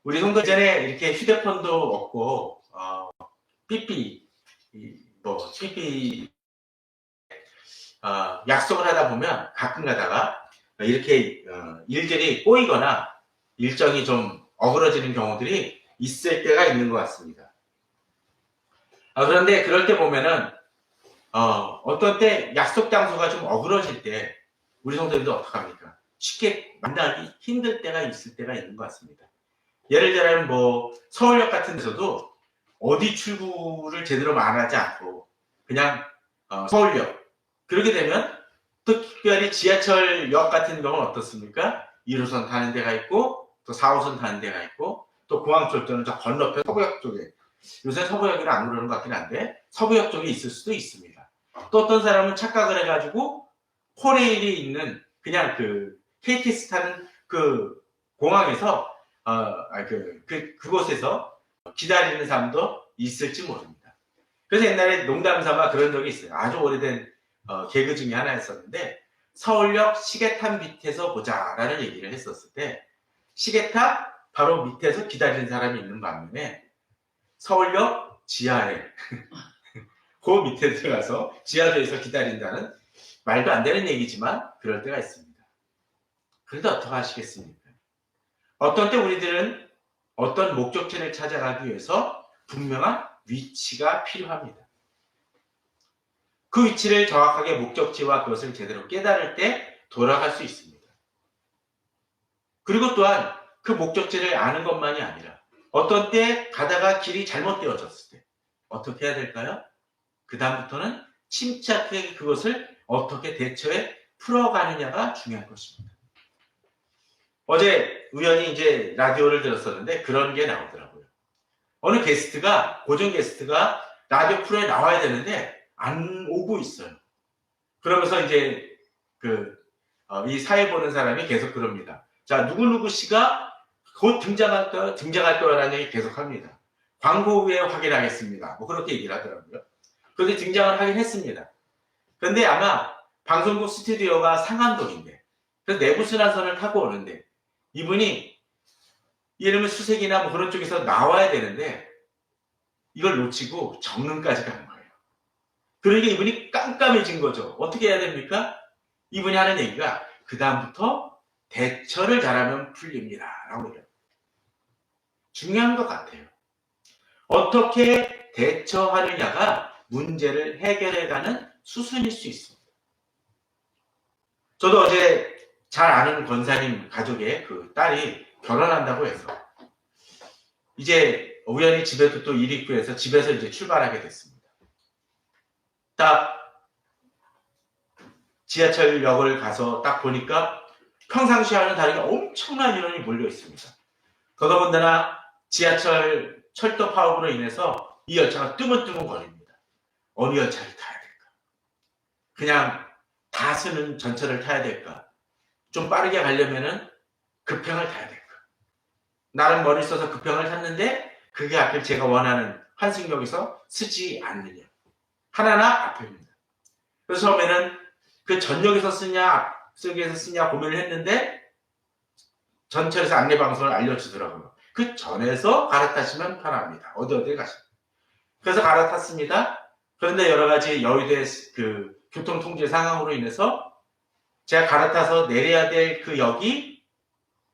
우리 성도 전에 이렇게 휴대폰도 없고, 삐삐, 삐삐, 약속을 하다 보면 가끔 가다가 이렇게 일들이 꼬이거나 일정이 좀 어그러지는 경우들이 있을 때가 있는 것 같습니다. 그런데 그럴 때 보면은 어떤 때 약속 장소가 좀 어그러질 때 우리 성도들도 어떡합니까? 쉽게 만나기 힘들 때가 있을 때가 있는 것 같습니다. 예를 들면 서울역 같은 데서도 어디 출구를 제대로 말하지 않고 그냥 서울역, 그렇게 되면 또 특별히 지하철역 같은 경우는 어떻습니까? 1호선 타는 데가 있고 또 4호선 타는 데가 있고 또 공항철도는 저 건너편 서부역 쪽에, 요새 서부역이라 안 그러는 것 같긴 한데 서부역 쪽에 있을 수도 있습니다. 또 어떤 사람은 착각을 해가지고 코레일이 있는 그냥 그 KTX 타는 그 공항에서 그곳에서 기다리는 사람도 있을지 모릅니다. 그래서 옛날에 농담 삼아 그런 적이 있어요. 아주 오래된 개그 중에 하나였었는데, 서울역 시계탑 밑에서 보자라는 얘기를 했었을 때 시계탑 바로 밑에서 기다리는 사람이 있는 반면에 서울역 지하에 그 밑에 들어가서 지하도에서 기다린다는, 말도 안 되는 얘기지만 그럴 때가 있습니다. 그런데 어떻게 하시겠습니까? 어떤 때 우리들은 어떤 목적지를 찾아가기 위해서 분명한 위치가 필요합니다. 그 위치를 정확하게 목적지와 그것을 제대로 깨달을 때 돌아갈 수 있습니다. 그리고 또한 그 목적지를 아는 것만이 아니라 어떤 때 가다가 길이 잘못되어졌을 때 어떻게 해야 될까요? 그 다음부터는 침착하게 그것을 어떻게 대처해 풀어가느냐가 중요한 것입니다. 어제 우연히 이제 라디오를 들었었는데 그런 게 나오더라고요. 어느 게스트가, 고정 게스트가 라디오 프로에 나와야 되는데 안 오고 있어요. 그러면서 이제 이 사회 보는 사람이 계속 그럽니다. 자, 누구누구 씨가 곧 등장할 거라는 얘기 계속 합니다. 광고 후에 확인하겠습니다. 그렇게 얘기를 하더라고요. 그런데 등장을 하긴 했습니다. 그런데 아마 방송국 스튜디오가 상암동인데, 그래서 내부순환선을 타고 오는데, 이분이 이름은 수색이나 그런 쪽에서 나와야 되는데, 이걸 놓치고 정릉까지 간 거예요. 그러니까 이분이 깜깜해진 거죠. 어떻게 해야 됩니까? 이분이 하는 얘기가, 그다음부터 대처를 잘하면 풀립니다. 라고 해요. 중요한 것 같아요. 어떻게 대처하느냐가 문제를 해결해가는 수순일 수 있습니다. 저도 어제 잘 아는 권사님 가족의 그 딸이 결혼한다고 해서 이제 우연히 집에도 또 일이 있고 해서 집에서 이제 출발하게 됐습니다. 딱 지하철역을 가서 딱 보니까 평상시와는 다르게 엄청난 인원이 몰려 있습니다. 더더군다나 지하철 철도 파업으로 인해서 이 열차가 뜨문뜨문 거립니다. 어느 열차를 타야 될까? 그냥 다 쓰는 전철을 타야 될까? 좀 빠르게 가려면은 급행을 타야 될까? 나름 머리 써서 급행을 탔는데 그게 앞에 제가 원하는 환승역에서 쓰지 않느냐. 하나나 앞입니다. 그래서 처음에는 그 전역에서 쓰냐, 앞석에서 쓰냐 고민을 했는데 전철에서 안내방송을 알려주더라고요. 그 전에서 갈아타시면 편합니다. 어디 가시면. 그래서 갈아탔습니다. 그런데 여러 가지 여의도의 그 교통통제 상황으로 인해서 제가 갈아타서 내려야 될 그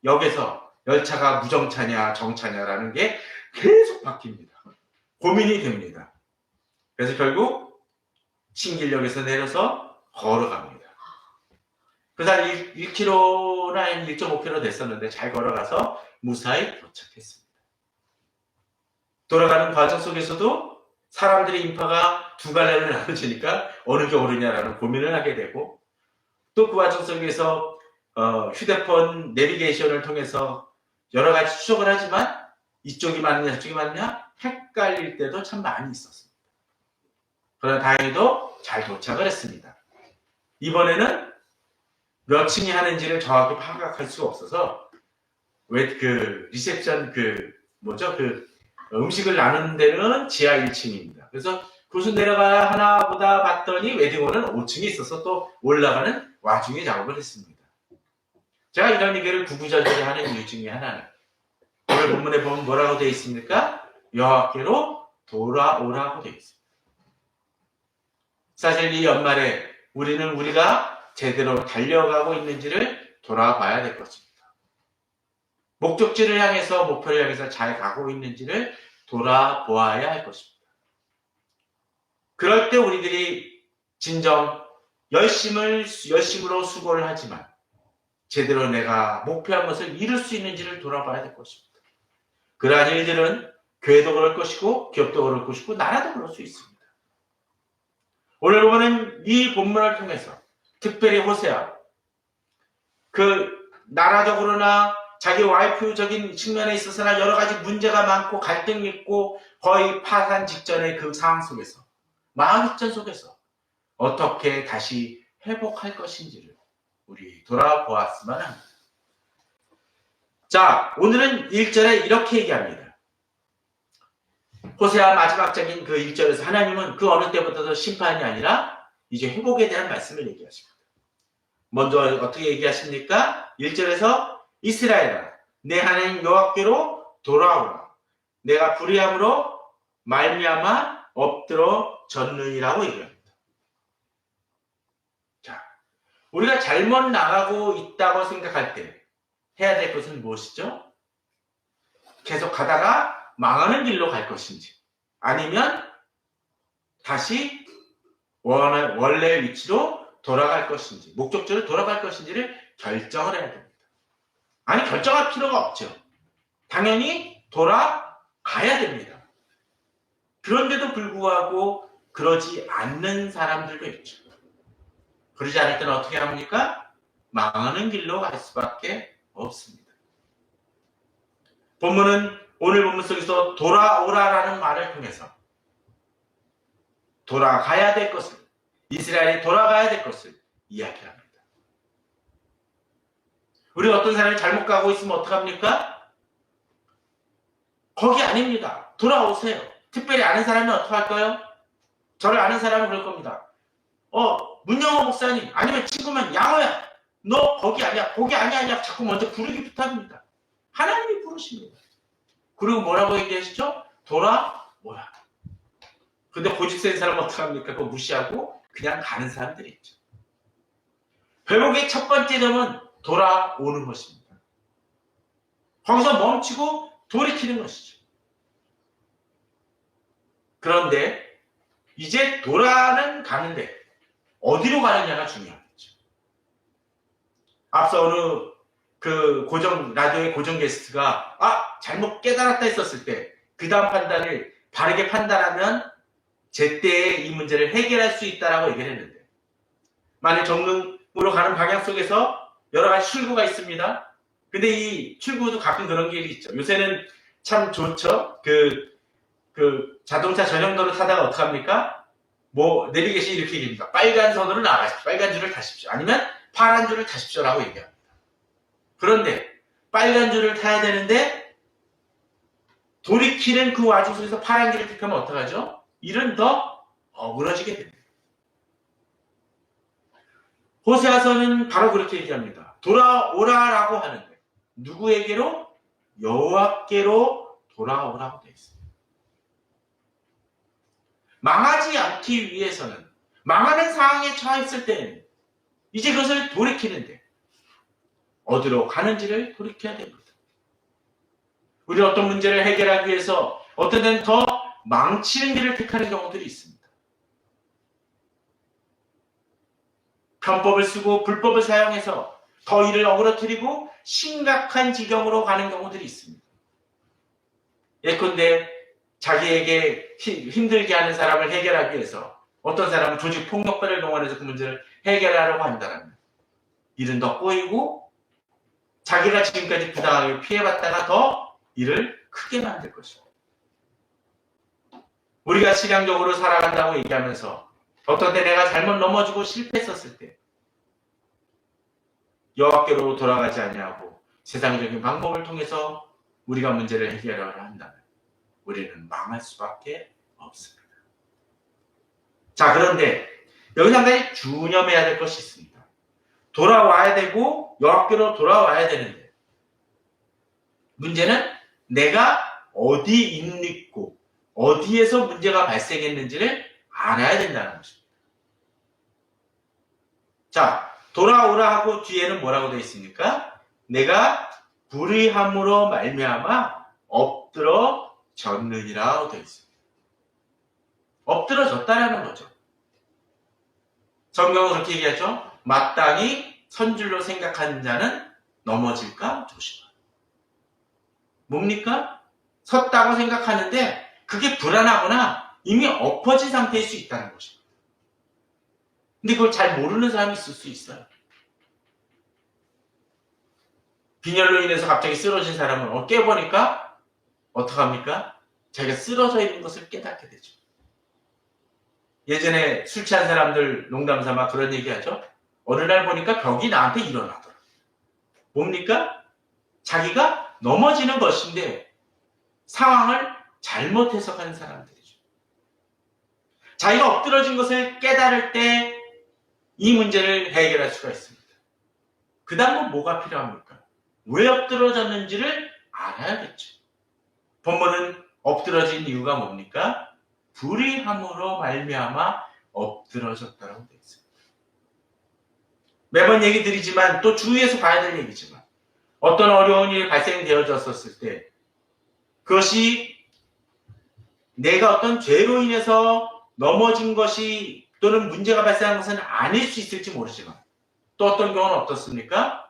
역에서 열차가 무정차냐 정차냐라는 게 계속 바뀝니다. 고민이 됩니다. 그래서 결국 신길역에서 내려서 걸어갑니다. 그래서 1km나 1.5km 됐었는데 잘 걸어가서 무사히 도착했습니다. 돌아가는 과정 속에서도 사람들의 인파가 두 갈래로 나눠지니까 어느 게 옳으냐라는 고민을 하게 되고, 또 그 과정 속에서 휴대폰 내비게이션을 통해서 여러 가지 추적을 하지만 이쪽이 맞느냐 저쪽이 맞느냐 헷갈릴 때도 참 많이 있었습니다. 그러나 다행히도 잘 도착을 했습니다. 이번에는 몇 층이 하는지를 정확히 파악할 수가 없어서 리셉션 음식을 나누는 데는 지하 1층입니다. 그래서 그곳을 내려가야 하나 보다 봤더니 웨딩홀은 5층이 있어서 또 올라가는 와중에 작업을 했습니다. 제가 이런 얘기를 구구절절히 하는 이유 중에 하나는 오늘 본문에 보면 뭐라고 되어 있습니까? 여호와께로 돌아오라고 되어 있습니다. 사실 이 연말에 우리는 우리가 제대로 달려가고 있는지를 돌아봐야 될 것입니다. 목적지를 향해서, 목표를 향해서 잘 가고 있는지를 돌아보아야 할 것입니다. 그럴 때 우리들이 진정 열심으로 수고를 하지만 제대로 내가 목표한 것을 이룰 수 있는지를 돌아봐야 될 것입니다. 그러한 일들은 교회도 그럴 것이고 기업도 그럴 것이고 나라도 그럴 수 있습니다. 오늘 보면은 이 본문을 통해서 특별히 호세아, 그 나라적으로나 자기 와이프적인 측면에 있어서나 여러 가지 문제가 많고 갈등이 있고 거의 파산 직전의 그 상황 속에서, 마하기전 속에서 어떻게 다시 회복할 것인지를 우리 돌아보았으면 합니다. 자, 오늘은 1절에 이렇게 얘기합니다. 호세아 마지막적인 그 1절에서 하나님은 그 어느 때보다도 심판이 아니라 이제 회복에 대한 말씀을 얘기하십니다. 먼저 어떻게 얘기하십니까? 1절에서 이스라엘아, 내 하나님 여호와께로 돌아오라. 내가 불의함으로 말미암아 엎드러졌느니라고 얘기합니다. 자, 우리가 잘못 나가고 있다고 생각할 때 해야 될 것은 무엇이죠? 계속 가다가 망하는 길로 갈 것인지, 아니면 다시 원래 위치로 돌아갈 것인지, 목적지로 돌아갈 것인지를 결정을 해야 됩니다. 아니, 결정할 필요가 없죠. 당연히 돌아가야 됩니다. 그런데도 불구하고 그러지 않는 사람들도 있죠. 그러지 않을 때는 어떻게 합니까? 망하는 길로 갈 수밖에 없습니다. 본문은 오늘 본문 속에서 돌아오라라는 말을 통해서 돌아가야 될 것을, 이스라엘이 돌아가야 될 것을 이야기합니다. 우리 어떤 사람이 잘못 가고 있으면 어떡합니까? 거기 아닙니다. 돌아오세요. 특별히 아는 사람은 어떡할까요? 저를 아는 사람은 그럴 겁니다. 문영호 목사님, 아니면 친구면 양호야, 너 거기 아니야, 거기 아니야, 자꾸 먼저 부르기부터 합니다. 하나님이 부르십니다. 그리고 뭐라고 얘기하시죠? 돌아오라. 근데 고집 센 사람은 어떡합니까? 그거 무시하고 그냥 가는 사람들이 있죠. 회복의 첫 번째 점은 돌아오는 것입니다. 거기서 멈추고 돌이키는 것이죠. 그런데 이제 돌아는 가는데 어디로 가느냐가 중요하겠죠. 앞서 어느 그 라디오의 고정 게스트가 잘못 깨달았다 했었을 때 그 다음 판단을 바르게 판단하면 제때에 이 문제를 해결할 수 있다라고 얘기를 했는데, 만일 정릉으로 가는 방향 속에서 여러 가지 출구가 있습니다. 근데 이 출구도 가끔 그런 길이 있죠. 요새는 참 좋죠. 그 자동차 전용도로 타다가 어떡합니까? 내비게이션이 이렇게 얘기합니다. 빨간 선으로 나가십시오. 빨간 줄을 타십시오. 아니면 파란 줄을 타십시오라고 얘기합니다. 그런데 빨간 줄을 타야 되는데 돌이키는 그 와중 속에서 파란 길을 택하면 어떡하죠? 일은 더 어그러지게 됩니다. 호세아서는 바로 그렇게 얘기합니다. 돌아오라라고 하는데 누구에게로? 여호와께로 돌아오라고 되어 있습니다. 망하지 않기 위해서는, 망하는 상황에 처했을 때는 이제 그것을 돌이키는데 어디로 가는지를 돌이켜야 됩니다. 우리 어떤 문제를 해결하기 위해서 어떤 데는 더 망치는 길을 택하는 경우들이 있습니다. 편법을 쓰고 불법을 사용해서 더 일을 어그러뜨리고 심각한 지경으로 가는 경우들이 있습니다. 예컨대 자기에게 힘들게 하는 사람을 해결하기 위해서 어떤 사람은 조직 폭력배를 동원해서 그 문제를 해결하려고 한다면 일은 더 꼬이고 자기가 지금까지 부당하게 피해봤다가 더 일을 크게 만들 것입니다. 우리가 신앙적으로 살아간다고 얘기하면서 어떤 때 내가 잘못 넘어지고 실패했었을 때 여호와께로 돌아가지 아니하고 세상적인 방법을 통해서 우리가 문제를 해결하려 한다면 우리는 망할 수밖에 없습니다. 자, 그런데 여기서 한 가지 주념해야 될 것이 있습니다. 돌아와야 되고 여호와께로 돌아와야 되는데 문제는 내가 어디 있고 어디에서 문제가 발생했는지를 알아야 된다는 것입니다. 자, 돌아오라 하고 뒤에는 뭐라고 되어 있습니까? 내가 불의함으로 말미암아 엎드러졌느니라 되어 있습니다. 엎드러졌다라는 거죠. 성경은 그렇게 얘기하죠. 마땅히 선줄로 생각하는 자는 넘어질까 조심하라. 뭡니까? 섰다고 생각하는데 그게 불안하거나 이미 엎어진 상태일 수 있다는 것입니다. 근데 그걸 잘 모르는 사람이 있을 수 있어요. 빈혈로 인해서 갑자기 쓰러진 사람은 깨보니까 어떡합니까? 자기가 쓰러져 있는 것을 깨닫게 되죠. 예전에 술 취한 사람들 농담 삼아 그런 얘기하죠. 어느 날 보니까 벽이 나한테 일어나더라. 뭡니까? 자기가 넘어지는 것인데 상황을 잘못 해석하는 사람들이죠. 자기가 엎드러진 것을 깨달을 때 이 문제를 해결할 수가 있습니다. 그 다음은 뭐가 필요합니까? 왜 엎드러졌는지를 알아야겠죠. 본문은 엎드러진 이유가 뭡니까? 불의함으로 말미암아 엎드러졌다고 되어 있습니다. 매번 얘기 드리지만 또 주위에서 봐야 될 얘기지만 어떤 어려운 일이 발생되어졌을 때 그것이 내가 어떤 죄로 인해서 넘어진 것이 또는 문제가 발생한 것은 아닐 수 있을지 모르지만 또 어떤 경우는 어떻습니까?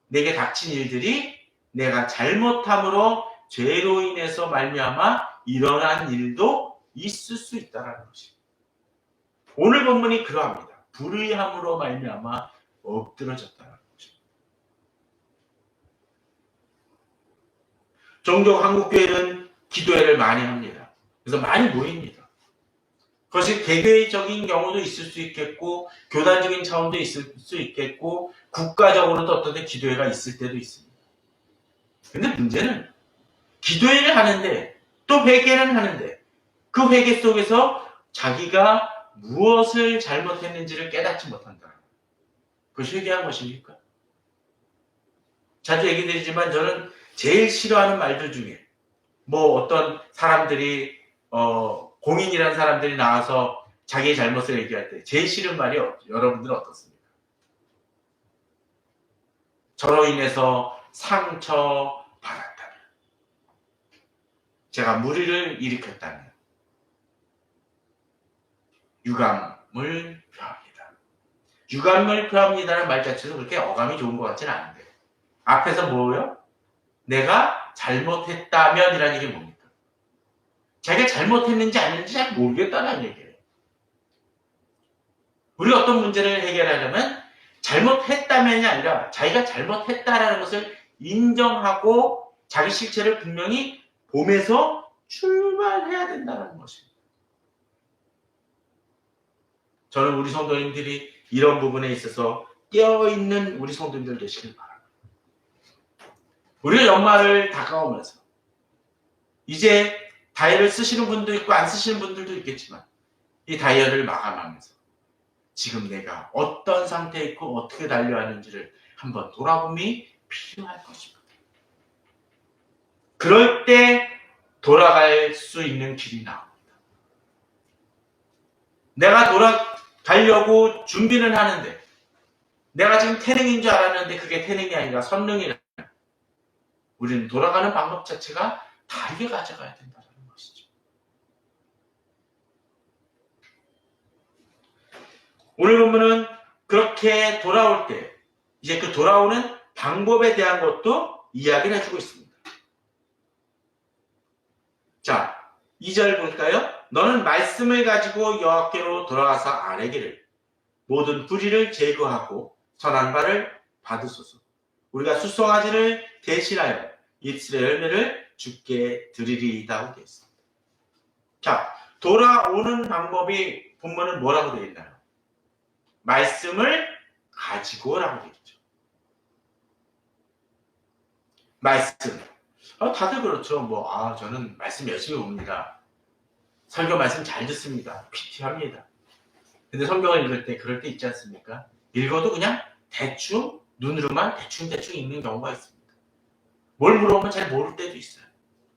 내게 닥친 일들이 내가 잘못함으로 죄로 인해서 말미암아 일어난 일도 있을 수 있다는 것입니다. 오늘 본문이 그러합니다. 불의함으로 말미암아 엎드러졌다는 것입니다. 종종 한국교회는 기도회를 많이 합니다. 그래서 많이 모입니다. 그것이 개개인적인 경우도 있을 수 있겠고 교단적인 차원도 있을 수 있겠고 국가적으로도 어떤 때 기도회가 있을 때도 있습니다. 근데 문제는 기도회를 하는데 또 회개는 하는데 그 회개 속에서 자기가 무엇을 잘못했는지를 깨닫지 못한다. 그것이 회개한 것입니까? 자주 얘기 드리지만 저는 제일 싫어하는 말들 중에 뭐 어떤 사람들이 공인이라는 사람들이 나와서 자기의 잘못을 얘기할 때 제일 싫은 말이 여러분들은 어떻습니까? 저로 인해서 상처 받았다면, 제가 무리를 일으켰다면 유감을 표합니다. 유감을 표합니다라는 말 자체도 그렇게 어감이 좋은 것 같지는 않은데 앞에서 뭐예요? 내가 잘못했다면 이라는 얘기 뭡니까? 자기가 잘못했는지 아닌지 잘 모르겠다는 얘기예요. 우리가 어떤 문제를 해결하려면 잘못했다면이 아니라 자기가 잘못했다라는 것을 인정하고 자기 실체를 분명히 보면서 출발해야 된다는 것입니다. 저는 우리 성도님들이 이런 부분에 있어서 깨어있는 우리 성도님들 되시길 바랍니다. 우리가 연말을 다가오면서 이제 다이어를 쓰시는 분도 있고 안 쓰시는 분들도 있겠지만 이 다이어를 마감하면서 지금 내가 어떤 상태에 있고 어떻게 달려왔는지를 한번 돌아봄이 필요할 것입니다. 그럴 때 돌아갈 수 있는 길이 나옵니다. 내가 돌아가려고 준비는 하는데 내가 지금 태능인 줄 알았는데 그게 태능이 아니라 선능이라 우리는 돌아가는 방법 자체가 다르게 가져가야 된다는 것이죠. 오늘 본문은 그렇게 돌아올 때 이제 그 돌아오는 방법에 대한 것도 이야기를 해주고 있습니다. 자, 2절 볼까요? 너는 말씀을 가지고 여호와께로 돌아가서 아뢰기를 모든 불의를 제거하고 선한 바를 받으소서. 우리가 수송아지를 대신하여 입술의 열매를 주께 드리리이다 하고 되어 있습니다. 자, 돌아오는 방법이 본문은 뭐라고 되어 있나요? 말씀을 가지고라고 되어 있죠. 말씀. 다들 그렇죠. 저는 말씀 열심히 봅니다. 설교 말씀 잘 듣습니다. PT합니다. 근데 성경을 읽을 때 그럴 때 있지 않습니까? 읽어도 그냥 대충 눈으로만 대충 읽는 경우가 있습니다. 뭘 물어보면 잘 모를 때도 있어요.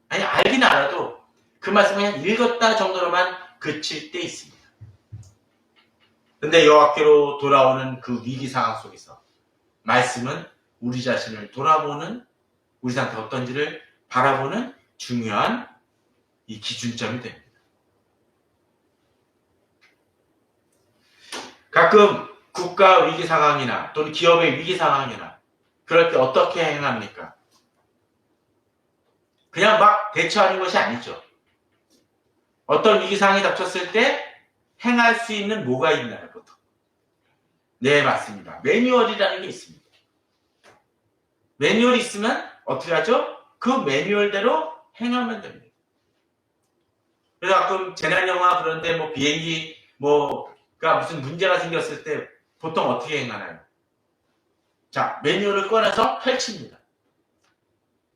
아니 알긴 알아도 그 말씀을 그냥 읽었다 정도로만 그칠 때 있습니다. 근데 여호와께로 돌아오는 그 위기 상황 속에서 말씀은 우리 자신을 돌아보는, 우리 상태 어떤지를 바라보는 중요한 이 기준점이 됩니다. 가끔 국가 위기 상황이나 또는 기업의 위기 상황이나 그럴 때 어떻게 행합니까? 그냥 막 대처하는 것이 아니죠. 어떤 위기 상황이 닥쳤을 때 행할 수 있는 뭐가 있나요, 보통? 네, 맞습니다. 매뉴얼이라는 게 있습니다. 매뉴얼이 있으면 어떻게 하죠? 그 매뉴얼대로 행하면 됩니다. 그래서 가끔 재난 영화 그런데 뭐 비행기 뭐가 무슨 문제가 생겼을 때 보통 어떻게 행하나요? 자, 매뉴얼을 꺼내서 펼칩니다.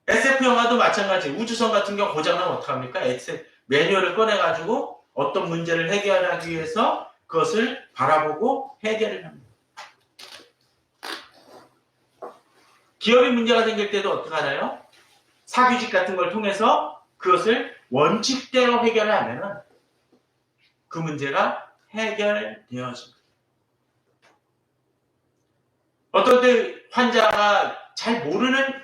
SF 영화도 마찬가지. 우주선 같은 경우 고장나면 어떡합니까? 매뉴얼을 꺼내가지고 어떤 문제를 해결하기 위해서 그것을 바라보고 해결을 합니다. 기업이 문제가 생길 때도 어떻게 하나요? 사규직 같은 걸 통해서 그것을 원칙대로 해결하면 그 문제가 해결되어집니다. 어떤 때 환자가 잘 모르는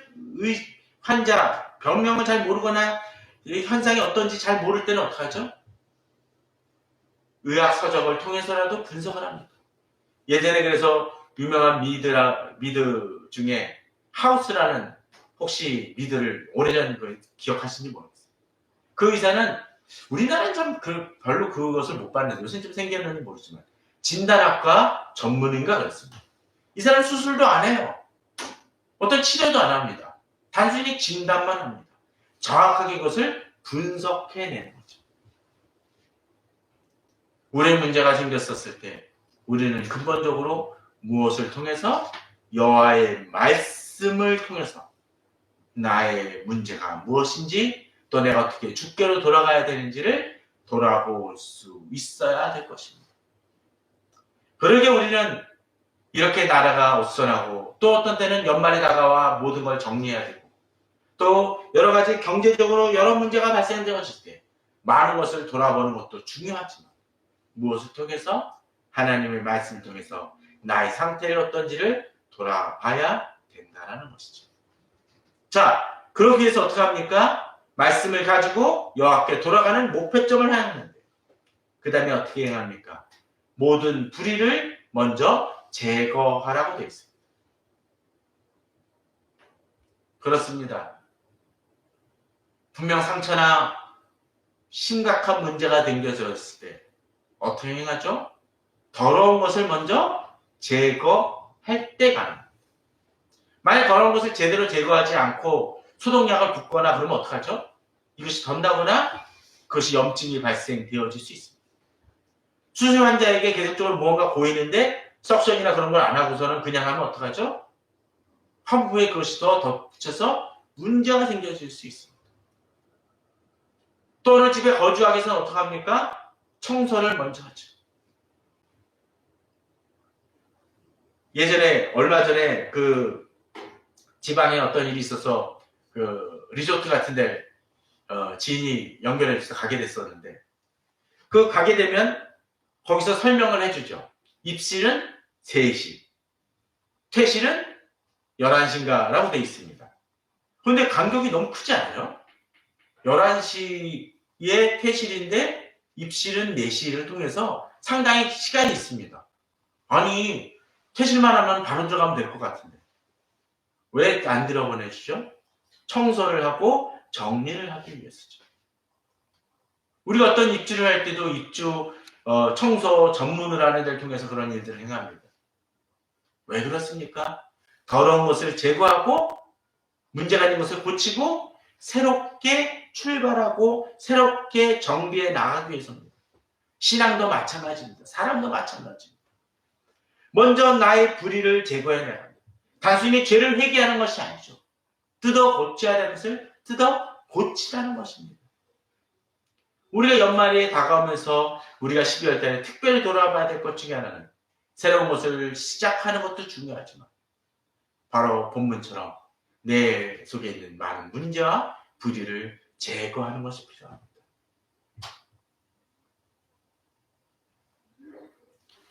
환자, 병명을 잘 모르거나 이 현상이 어떤지 잘 모를 때는 어떡하죠? 의학 서적을 통해서라도 분석을 합니다. 예전에 그래서 유명한 미드 중에 하우스라는 혹시 미드를 오래전 기억하시는지 모르겠어요. 그 의사는 우리나라는 좀 별로 그것을 못 봤는데 요새 좀 생겼는지 모르지만 진단학과 전문인가 그랬습니다. 이 사람 수술도 안 해요. 어떤 치료도 안 합니다. 단순히 진단만 합니다. 정확하게 그것을 분석해내는 거죠. 우리의 문제가 생겼었을 때 우리는 근본적으로 무엇을 통해서? 여호와의 말씀을 통해서 나의 문제가 무엇인지 또 내가 어떻게 주께로 돌아가야 되는지를 돌아볼 수 있어야 될 것입니다. 그러게 우리는 이렇게 나라가 어수선하고 또 어떤 때는 연말에 다가와 모든 걸 정리해야 되고 또 여러 가지 경제적으로 여러 문제가 발생되었을 때 많은 것을 돌아보는 것도 중요하지만 무엇을 통해서? 하나님의 말씀을 통해서 나의 상태가 어떤지를 돌아봐야 된다는 것이죠. 자, 그러기 위해서 어떻게 합니까? 말씀을 가지고 여호와께 돌아가는 목표점을 향하는데 그 다음에 어떻게 행합니까? 모든 불의를 먼저 제거하라고 되어 있습니다. 그렇습니다. 분명 상처나 심각한 문제가 생겨졌을 때 어떻게 행하죠? 더러운 것을 먼저 제거할 때 가능합니다. 만약 더러운 것을 제대로 제거하지 않고 소독약을 붓거나 그러면 어떡하죠? 이것이 덧나거나 그것이 염증이 발생되어질 수 있습니다. 수술 환자에게 계속적으로 무언가 보이는데 석션이나 그런 걸 안 하고서는 그냥 하면 어떡하죠? 환부에 그것이 더 덧붙여서 문제가 생겨질 수 있습니다. 또 어느 집에 거주하기 위해서는 어떡합니까? 청소를 먼저 하죠. 예전에 얼마 전에 그 지방에 어떤 일이 있어서 그 리조트 같은 데 지인이 연결해 주셔서 가게 됐었는데 그 가게 되면 거기서 설명을 해주죠. 입실은 3시, 퇴실은 11시인가 라고 되어 있습니다. 그런데 간격이 너무 크지 않아요? 11시에 퇴실인데 입실은 4시를 통해서 상당히 시간이 있습니다. 아니 퇴실만 하면 바로 들어가면 될 것 같은데 왜 안 들어보내시죠? 청소를 하고 정리를 하기 위해서죠. 우리가 어떤 입주를 할 때도 입주 청소 전문을 하는 데를 통해서 그런 일들을 행합니다. 왜 그렇습니까? 더러운 것을 제거하고 문제가 있는 것을 고치고 새롭게 출발하고 새롭게 정비해 나가기 위해서입니다. 신앙도 마찬가지입니다. 사람도 마찬가지입니다. 먼저 나의 불의를 제거해내야 합니다. 단순히 죄를 회개하는 것이 아니죠. 뜯어 고쳐야 되는 것을 뜯어 고치라는 것입니다. 우리가 연말에 다가오면서 우리가 12월 달에 특별히 돌아봐야 될 것 중에 하나는 새로운 것을 시작하는 것도 중요하지만 바로 본문처럼 내 속에 있는 많은 문제와 불의를 제거하는 것이 필요합니다.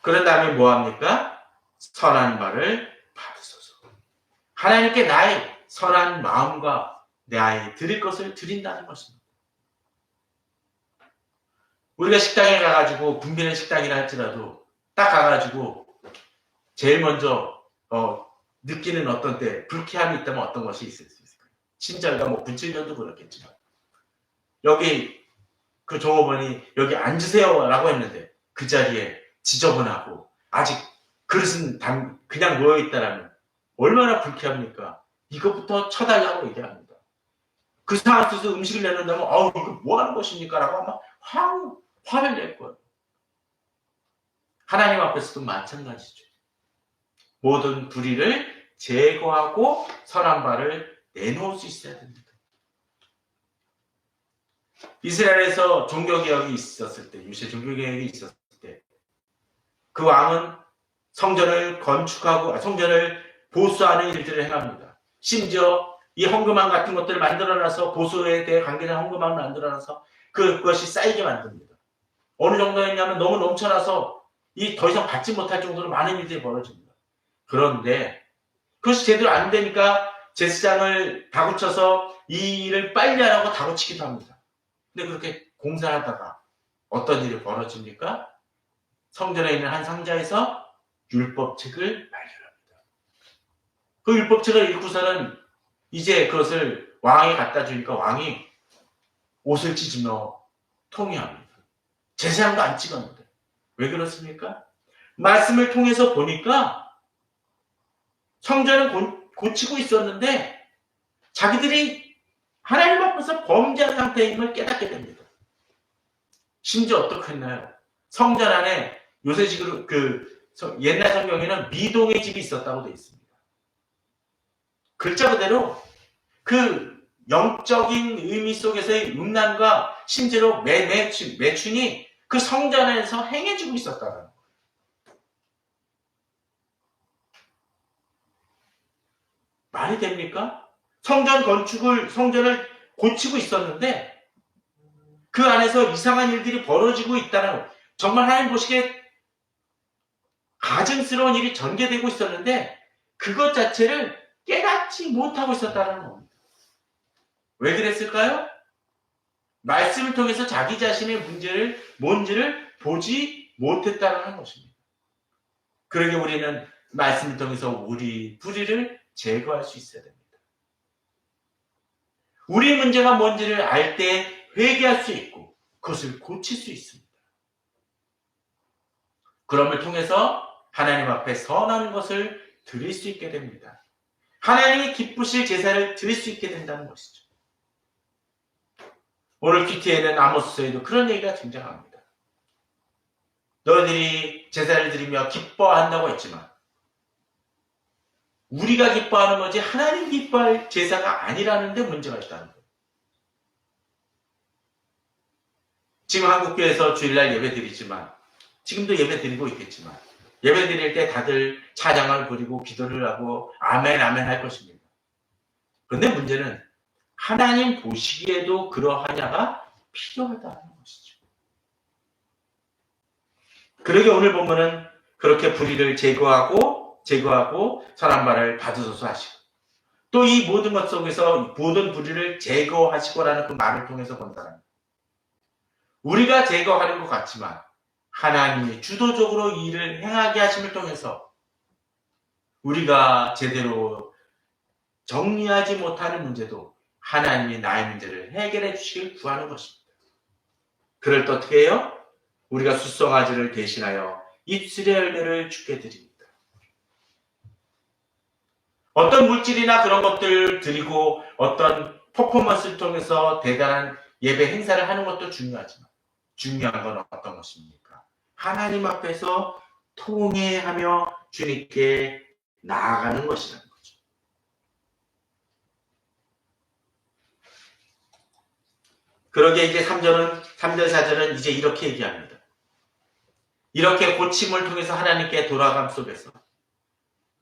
그런 다음에 뭐합니까? 선한 말을 받으소서. 하나님께 나의 선한 마음과 나의 드릴 것을 드린다는 것입니다. 우리가 식당에 가가지고 붐비는 식당이라 할지라도 딱 가가지고 제일 먼저 느끼는 어떤 때 불쾌함이 있다면 어떤 것이 있을 수 있을까요? 친절과 뭐 분칠년도 그렇겠지만 여기 그 종업원이 여기 앉으세요 라고 했는데 그 자리에 지저분하고 아직 그릇은 그냥 놓여있다라면 얼마나 불쾌합니까? 이것부터 쳐달라고 얘기합니다. 그 상황 속에서 음식을 내놓는다면 이거 뭐 하는 것입니까? 라고 아마 화를 낼 거예요. 하나님 앞에서도 마찬가지죠. 모든 불의를 제거하고 선한 바를 내놓을 수 있어야 됩니다. 이스라엘에서 종교개혁이 있었을 때, 유세 종교개혁이 있었을 때, 그 왕은 성전을 건축하고, 성전을 보수하는 일들을 행합니다. 심지어 이 헌금함 같은 것들을 만들어놔서 보수에 대해 관계된 헌금함을 만들어놔서 그것이 쌓이게 만듭니다. 어느 정도였냐면 너무 넘쳐나서 더 이상 받지 못할 정도로 많은 일들이 벌어집니다. 그런데 그것이 제대로 안 되니까 제사장을 다구쳐서 이 일을 빨리 하라고 다구치기도 합니다. 근데 그렇게 공사하다가 어떤 일이 벌어집니까? 성전에 있는 한 상자에서 율법책을 발견합니다. 그 율법책을 읽고서는 이제 그것을 왕에 갖다 주니까 왕이 옷을 찢으며 통회합니다. 제사장도 안 찍었는데. 왜 그렇습니까? 말씀을 통해서 보니까 성전을 고치고 있었는데 자기들이 하나님 앞에서 범죄한 상태인 걸 깨닫게 됩니다. 심지어 어떻게 했나요? 성전 안에 요새식으로 옛날 성경에는 미동의 집이 있었다고 되어 있습니다. 글자 그대로 그 영적인 의미 속에서의 음란과 심지어 매춘이 그 성전 안에서 행해지고 있었다는 거예요. 말이 됩니까? 성전을 고치고 있었는데 그 안에서 이상한 일들이 벌어지고 있다는 거예요. 정말 하나님 보시기에 가증스러운 일이 전개되고 있었는데 그것 자체를 깨닫지 못하고 있었다는 겁니다. 왜 그랬을까요? 말씀을 통해서 자기 자신의 뭔지를 보지 못했다는 것입니다. 그러게 우리는 말씀을 통해서 우리 불의를 제거할 수 있어야 됩니다. 우리의 문제가 뭔지를 알 때 회개할 수 있고 그것을 고칠 수 있습니다. 그럼을 통해서 하나님 앞에 선한 것을 드릴 수 있게 됩니다. 하나님이 기쁘실 제사를 드릴 수 있게 된다는 것이죠. 오늘 큐티에는 아모스서에도 그런 얘기가 등장합니다. 너희들이 제사를 드리며 기뻐한다고 했지만 우리가 기뻐하는 거지 하나님 기뻐할 제사가 아니라는 데 문제가 있다는 거예요. 지금 한국교회에서 주일날 예배 드리지만 지금도 예배 드리고 있겠지만 예배 드릴 때 다들 찬양을 부리고 기도를 하고 아멘 아멘 할 것입니다. 그런데 문제는 하나님 보시기에도 그러하냐가 필요하다는 것이죠. 그러게 오늘 본문은 그렇게 불의를 제거하고 선한 말을 받으소서 하시고 또 이 모든 것 속에서 모든 불의를 제거하시고라는 그 말을 통해서 본다는 우리가 제거하는 것 같지만 하나님이 주도적으로 이 일을 행하게 하심을 통해서 우리가 제대로 정리하지 못하는 문제도 하나님이 나의 문제를 해결해 주시길 구하는 것입니다. 그럴 때 어떻게 해요? 우리가 숫송아지를 대신하여 입술의 열매를 주게 드립니다. 어떤 물질이나 그런 것들을 드리고 어떤 퍼포먼스를 통해서 대단한 예배 행사를 하는 것도 중요하지만 중요한 건 어떤 것입니까? 하나님 앞에서 통회하며 주님께 나아가는 것이라는 거죠. 그러게 이제 3절, 4절은 이제 이렇게 얘기합니다. 이렇게 고침을 통해서 하나님께 돌아감 속에서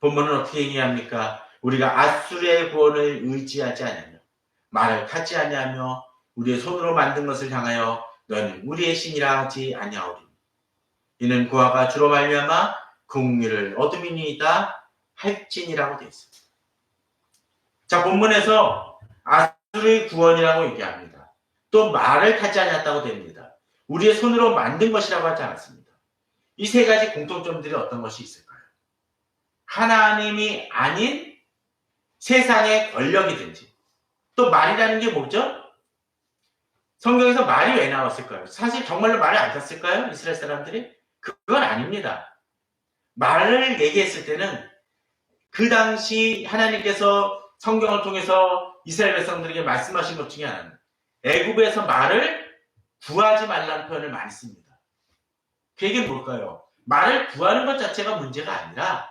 본문은 어떻게 얘기합니까? 우리가 앗술의 구원을 의지하지 않으며 말을 타지 아니하며 우리의 손으로 만든 것을 향하여 너는 우리의 신이라 하지 아니하오리니 이는 그와가 주로 말미암아 긍휼을 얻음이니이다 할진이라고 되어 있습니다. 자, 본문에서 아수르의 구원이라고 얘기합니다. 또 말을 타지 않았다고 됩니다. 우리의 손으로 만든 것이라고 하지 않았습니다. 이 세 가지 공통점들이 어떤 것이 있을까요? 하나님이 아닌 세상의 권력이든지, 또 말이라는 게 뭐죠? 성경에서 말이 왜 나왔을까요? 사실 정말로 말을 안 탔을까요? 이스라엘 사람들이? 그건 아닙니다. 말을 얘기했을 때는 그 당시 하나님께서 성경을 통해서 이스라엘 백성들에게 말씀하신 것 중에 하나는 애굽에서 말을 구하지 말라는 표현을 많이 씁니다. 그 얘기는 뭘까요? 말을 구하는 것 자체가 문제가 아니라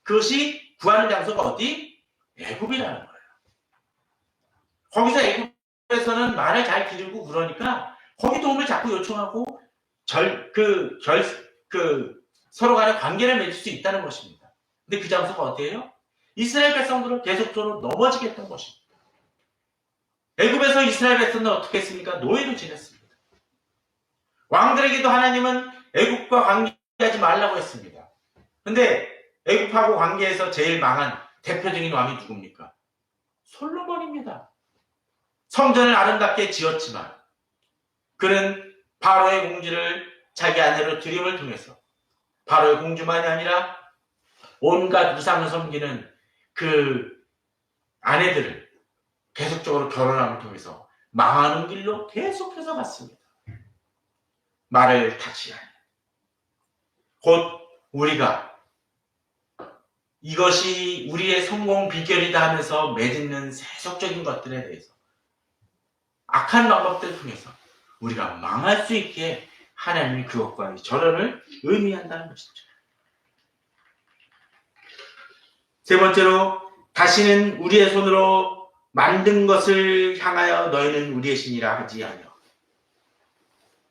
그것이 구하는 장소가 어디? 애굽이라는 거예요. 거기서 애굽에서는 말을 잘 기르고 그러니까 거기 도움을 자꾸 요청하고 서로 간에 관계를 맺을 수 있다는 것입니다. 근데 그 장소가 어디예요? 이스라엘 백성들을 계속적으로 넘어지게 했던 것입니다. 애굽에서 이스라엘 백성들은 어떻게 했습니까? 노예로 지냈습니다. 왕들에게도 하나님은 애굽과 관계하지 말라고 했습니다. 근데 애굽하고 관계에서 제일 망한 대표적인 왕이 누굽니까? 솔로몬입니다. 성전을 아름답게 지었지만 그는 바로의 공주를 자기 아내로 들임을 통해서 바로의 공주만이 아니라 온갖 우상을 섬기는 그 아내들을 계속적으로 결혼함을 통해서 망하는 길로 계속해서 갔습니다. 말을 타지 않는. 곧 우리가 이것이 우리의 성공 비결이다 하면서 매듭는 세속적인 것들에 대해서 악한 방법들을 통해서 우리가 망할 수 있게 하나님이 그것과의 절연을 의미한다는 것이죠. 세 번째로 다시는 우리의 손으로 만든 것을 향하여 너희는 우리의 신이라 하지 아니하오.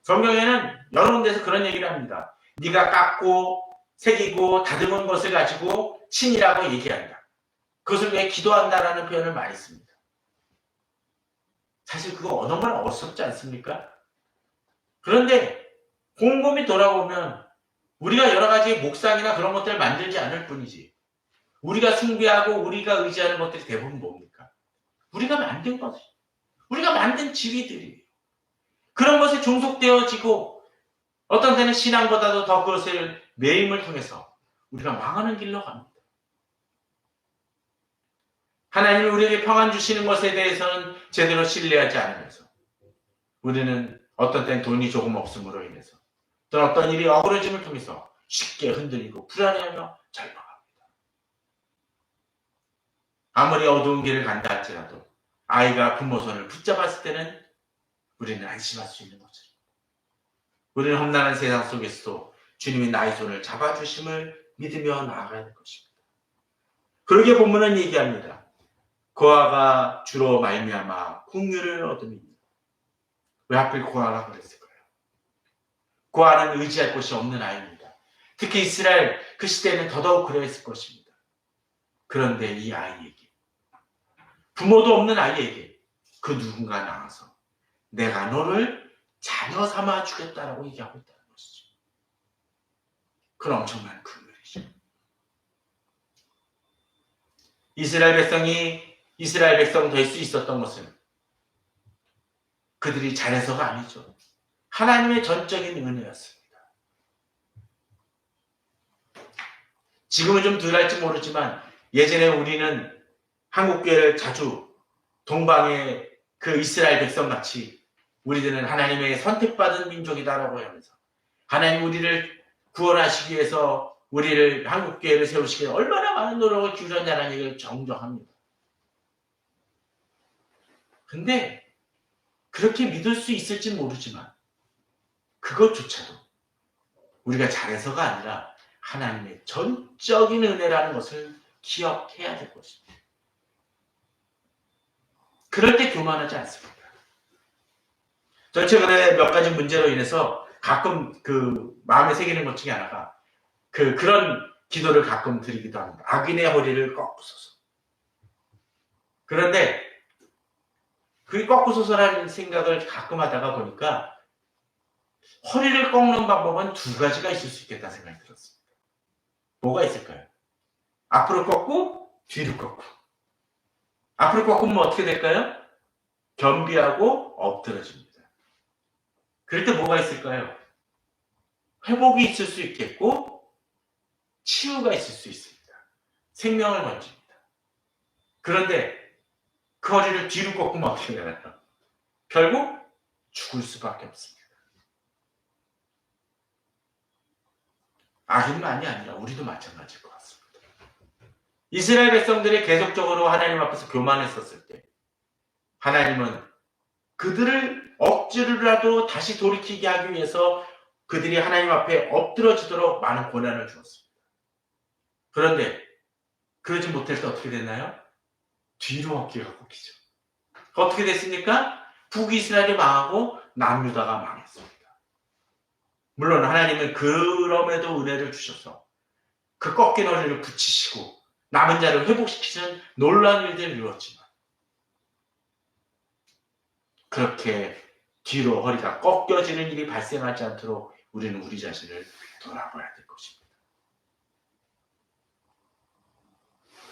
성경에는 여러 군데서 그런 얘기를 합니다. 네가 깎고 새기고 다듬은 것을 가지고 신이라고 얘기한다. 그것을 왜 기도한다라는 표현을 많이 씁니다. 사실 그거 언어가 어렵지 않습니까? 그런데 곰곰이 돌아보면 우리가 여러 가지 목상이나 그런 것들을 만들지 않을 뿐이지 우리가 숭배하고 우리가 의지하는 것들이 대부분 뭡니까? 우리가 만든 것, 우리가 만든 지위들이에요. 그런 것에 종속되어지고 어떤 때는 신앙보다도 더 그것을 매임을 통해서 우리가 망하는 길로 갑니다. 하나님이 우리에게 평안 주시는 것에 대해서는 제대로 신뢰하지 않으면서 우리는 어떤 때는 돈이 조금 없음으로 인해서 또는 어떤 일이 어그러짐을 통해서 쉽게 흔들리고 불안해하며 절망합니다. 아무리 어두운 길을 간다 할지라도 아이가 부모 손을 붙잡았을 때는 우리는 안심할 수 있는 것처럼 우리는 험난한 세상 속에서도 주님이 나의 손을 잡아주심을 믿으며 나아가야 될 것입니다. 그러게 본문은 얘기합니다. 고아가 주로 말미암아 긍휼을 얻음이니. 왜 하필 고아라고 그랬을까요? 고아는 의지할 곳이 없는 아이입니다. 특히 이스라엘 그 시대에는 더더욱 그러했을 것입니다. 그런데 이 아이에게 부모도 없는 아이에게 그 누군가 나와서 내가 너를 자녀 삼아 주겠다라고 얘기하고 있다는 것이죠. 그런 엄청난 긍휼이죠. 이스라엘 백성이 이스라엘 백성 될 수 있었던 것은 그들이 잘해서가 아니죠. 하나님의 전적인 은혜였습니다. 지금은 좀 덜 할지 모르지만 예전에 우리는 한국교회를 자주 동방의 그 이스라엘 백성같이 우리들은 하나님의 선택받은 민족이다라고 하면서 하나님 우리를 구원하시기 위해서 우리를 한국교회를 세우시기 위해 얼마나 많은 노력을 기울였냐는 얘기를 정정합니다. 근데 그렇게 믿을 수 있을지 모르지만 그것조차도 우리가 잘해서가 아니라 하나님의 전적인 은혜라는 것을 기억해야 될 것입니다. 그럴 때 교만하지 않습니다. 저 최근에 몇 가지 문제로 인해서 가끔 그 마음에 새기는 것 중에 하나가 그런 기도를 가끔 드리기도 합니다. 악인의 허리를 꺾으소서. 그런데 그 꺾고서라는 생각을 가끔 하다가 보니까 허리를 꺾는 방법은 두 가지가 있을 수 있겠다 생각이 들었습니다. 뭐가 있을까요? 앞으로 꺾고 뒤로 꺾고. 앞으로 꺾으면 어떻게 될까요? 겸비하고 엎드러집니다. 그럴 때 뭐가 있을까요? 회복이 있을 수 있겠고 치유가 있을 수 있습니다. 생명을 건집니다. 그런데 그 허리를 뒤로 꺾으면 어떻게 되나요? 결국 죽을 수밖에 없습니다. 악인만이 아니라 우리도 마찬가지일 것 같습니다. 이스라엘 백성들이 계속적으로 하나님 앞에서 교만했었을 때 하나님은 그들을 억지로라도 다시 돌이키게 하기 위해서 그들이 하나님 앞에 엎드러지도록 많은 고난을 주었습니다. 그런데 그러지 못할 때 어떻게 됐나요? 뒤로 어깨가 꺾이죠. 어떻게 됐습니까? 북이스라엘이 망하고 남유다가 망했습니다. 물론 하나님은 그럼에도 은혜를 주셔서 그 꺾인 허리를 붙이시고 남은 자를 회복시키는 놀라운 일들을 이루었지만 그렇게 뒤로 허리가 꺾여지는 일이 발생하지 않도록 우리는 우리 자신을 돌아봐야 될 것입니다.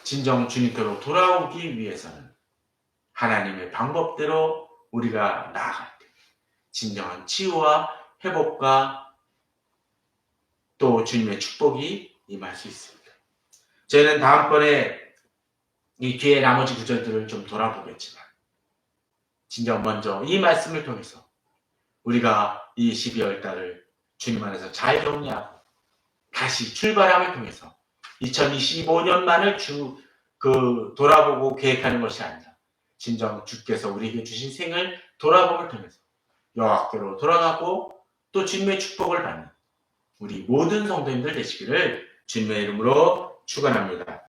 진정 주님께로 돌아오기 위해서는 하나님의 방법대로 우리가 나아갈 때 진정한 치유와 회복과 또 주님의 축복이 임할 수 있습니다. 저희는 다음번에 이 뒤에 나머지 구절들을 좀 돌아보겠지만 진정 먼저 이 말씀을 통해서 우리가 이 12월 달을 주님 안에서 잘 정리하고 다시 출발함을 통해서 2025년만을 돌아보고 계획하는 것이 아니라 진정 주께서 우리에게 주신 생을 돌아봄을 통해서 여호와께로 돌아가고 또 주님의 축복을 받는 우리 모든 성도님들 되시기를 주님의 이름으로 축원합니다.